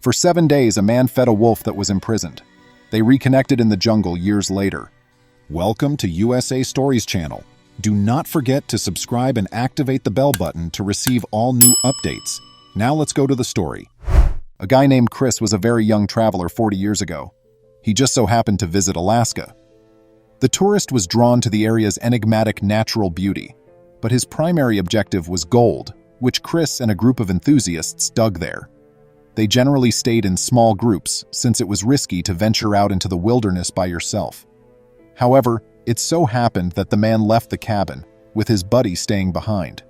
For 7 days, a man fed a wolf that was imprisoned. They reconnected in the jungle years later. Welcome to USA Stories channel. Do not forget to subscribe and activate the bell button to receive all new updates. Now let's go to the story. A guy named Chris was a very young traveler 40 years ago. He just so happened to visit Alaska. The tourist was drawn to the area's enigmatic natural beauty, but his primary objective was gold, which Chris and a group of enthusiasts dug there. They generally stayed in small groups since it was risky to venture out into the wilderness by yourself. However, it so happened that the man left the cabin, with his buddy staying behind.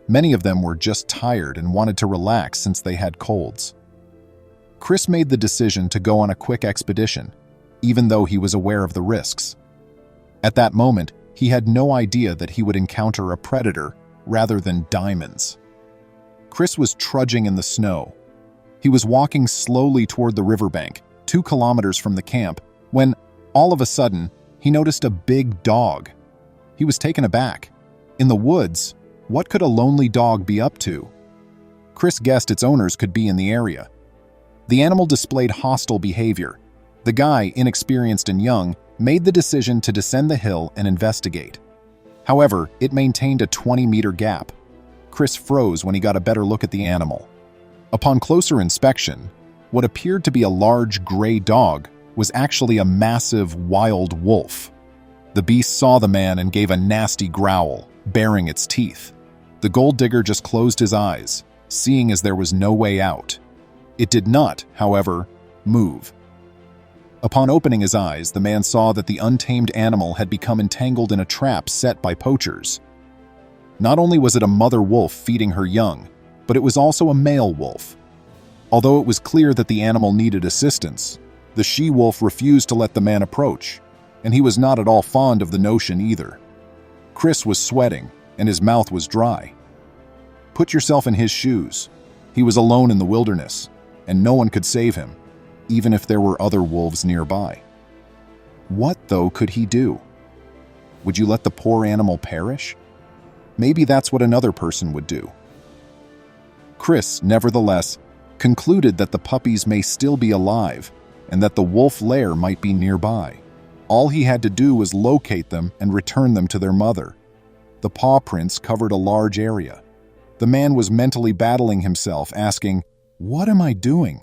Many of them were just tired and wanted to relax since they had colds. Chris made the decision to go on a quick expedition, even though he was aware of the risks. At that moment, he had no idea that he would encounter a predator rather than diamonds. Chris was trudging in the snow. He was walking slowly toward the riverbank, 2 kilometers from the camp, when, all of a sudden, he noticed a big dog. He was taken aback. In the woods, what could a lonely dog be up to? Chris guessed its owners could be in the area. The animal displayed hostile behavior. The guy, inexperienced and young, made the decision to descend the hill and investigate. However, it maintained a 20-meter gap. Chris froze when he got a better look at the animal. Upon closer inspection, what appeared to be a large gray dog was actually a massive wild wolf. The beast saw the man and gave a nasty growl, baring its teeth. The gold digger just closed his eyes, seeing as there was no way out. It did not, however, move. Upon opening his eyes, the man saw that the untamed animal had become entangled in a trap set by poachers. Not only was it a mother wolf feeding her young, but it was also a male wolf. Although it was clear that the animal needed assistance, the she-wolf refused to let the man approach, and he was not at all fond of the notion either. Chris was sweating, and his mouth was dry. Put yourself in his shoes. He was alone in the wilderness, and no one could save him, even if there were other wolves nearby. What, though, could he do? Would you let the poor animal perish? Maybe that's what another person would do. Chris, nevertheless, concluded that the puppies may still be alive and that the wolf lair might be nearby. All he had to do was locate them and return them to their mother. The paw prints covered a large area. The man was mentally battling himself, asking, "What am I doing?"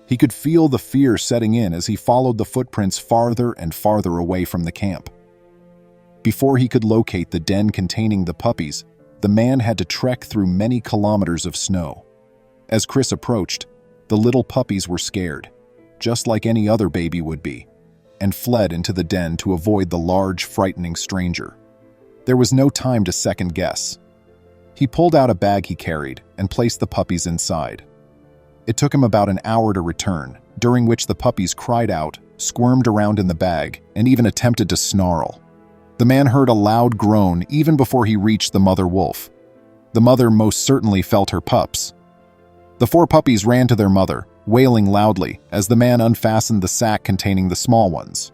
He could feel the fear setting in as he followed the footprints farther and farther away from the camp. Before he could locate the den containing the puppies, the man had to trek through many kilometers of snow. As Chris approached, the little puppies were scared, just like any other baby would be, and fled into the den to avoid the large, frightening stranger. There was no time to second guess. He pulled out a bag he carried and placed the puppies inside. It took him about an hour to return, during which the puppies cried out, squirmed around in the bag, and even attempted to snarl. The man heard a loud groan even before he reached the mother wolf. The mother most certainly felt her pups. The 4 puppies ran to their mother, wailing loudly as the man unfastened the sack containing the small ones.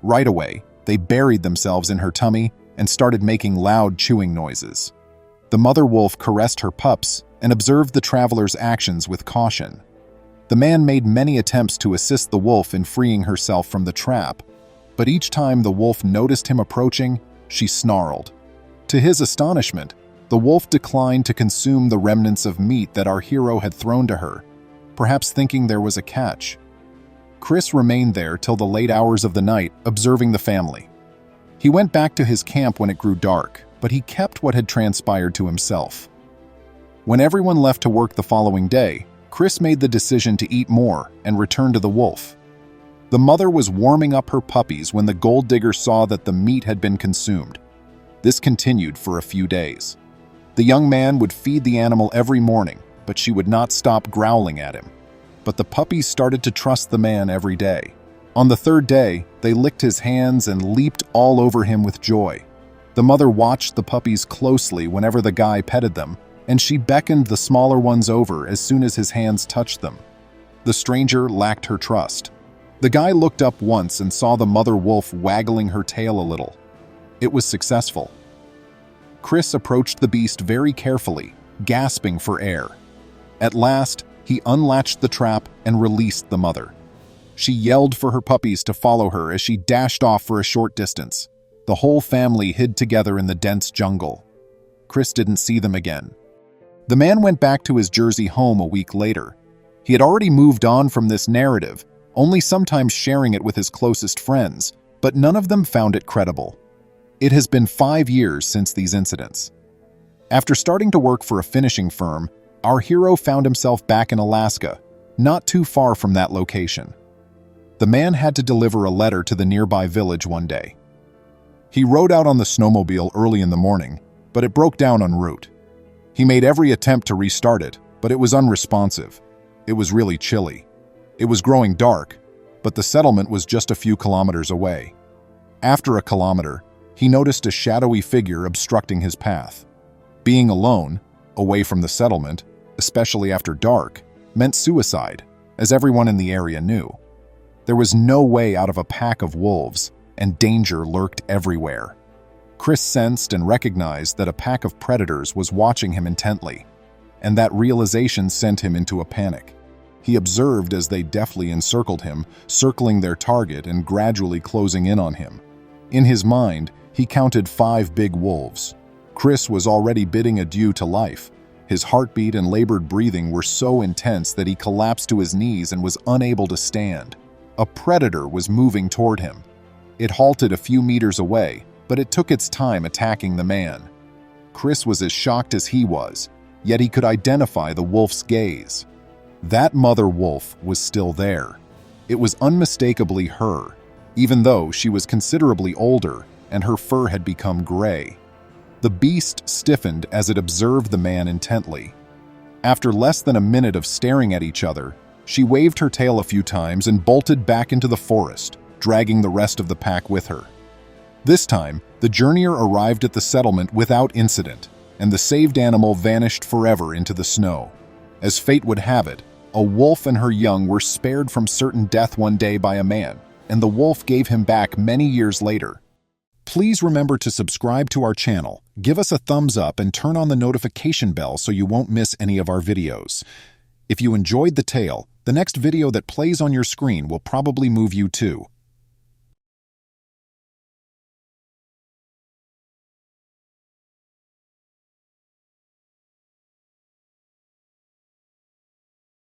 Right away, they buried themselves in her tummy and started making loud chewing noises. The mother wolf caressed her pups and observed the traveler's actions with caution. The man made many attempts to assist the wolf in freeing herself from the trap, but each time the wolf noticed him approaching, she snarled. To his astonishment, the wolf declined to consume the remnants of meat that our hero had thrown to her, perhaps thinking there was a catch. Chris remained there till the late hours of the night, observing the family. He went back to his camp when it grew dark, but he kept what had transpired to himself. When everyone left to work the following day, Chris made the decision to eat more and return to the wolf. The mother was warming up her puppies when the gold digger saw that the meat had been consumed. This continued for a few days. The young man would feed the animal every morning, but she would not stop growling at him. But the puppies started to trust the man every day. On the 3rd day, they licked his hands and leaped all over him with joy. The mother watched the puppies closely whenever the guy petted them, and she beckoned the smaller ones over as soon as his hands touched them. The stranger lacked her trust. The guy looked up once and saw the mother wolf waggling her tail a little. It was successful. Chris approached the beast very carefully, gasping for air. At last, He unlatched the trap and released the mother. She yelled for her puppies to follow her as she dashed off for a short distance. The whole family hid together in the dense jungle. Chris didn't see them again. The man went back to his Jersey home a week later. He had already moved on from this narrative, only sometimes sharing it with his closest friends, but none of them found it credible. It has been 5 years since these incidents. After starting to work for a finishing firm, our hero found himself back in Alaska, not too far from that location. The man had to deliver a letter to the nearby village one day. He rode out on the snowmobile early in the morning, but it broke down en route. He made every attempt to restart it, but it was unresponsive. It was really chilly. It was growing dark, but the settlement was just a few kilometers away. After a kilometer, he noticed a shadowy figure obstructing his path. Being alone, away from the settlement, especially after dark, meant suicide, as everyone in the area knew. There was no way out of a pack of wolves, and danger lurked everywhere. Chris sensed and recognized that a pack of predators was watching him intently, and that realization sent him into a panic. He observed as they deftly encircled him, circling their target and gradually closing in on him. In his mind, he counted 5 big wolves. Chris was already bidding adieu to life. His heartbeat and labored breathing were so intense that he collapsed to his knees and was unable to stand. A predator was moving toward him. It halted a few meters away, but it took its time attacking the man. Chris was as shocked as he was, yet he could identify the wolf's gaze. That mother wolf was still there. It was unmistakably her, even though she was considerably older and her fur had become gray. The beast stiffened as it observed the man intently. After less than a minute of staring at each other, she waved her tail a few times and bolted back into the forest, dragging the rest of the pack with her. This time, the journeyer arrived at the settlement without incident, and the saved animal vanished forever into the snow. As fate would have it, a wolf and her young were spared from certain death one day by a man, and the wolf gave him back many years later. Please remember to subscribe to our channel, give us a thumbs up, and turn on the notification bell so you won't miss any of our videos. If you enjoyed the tale, the next video that plays on your screen will probably move you too.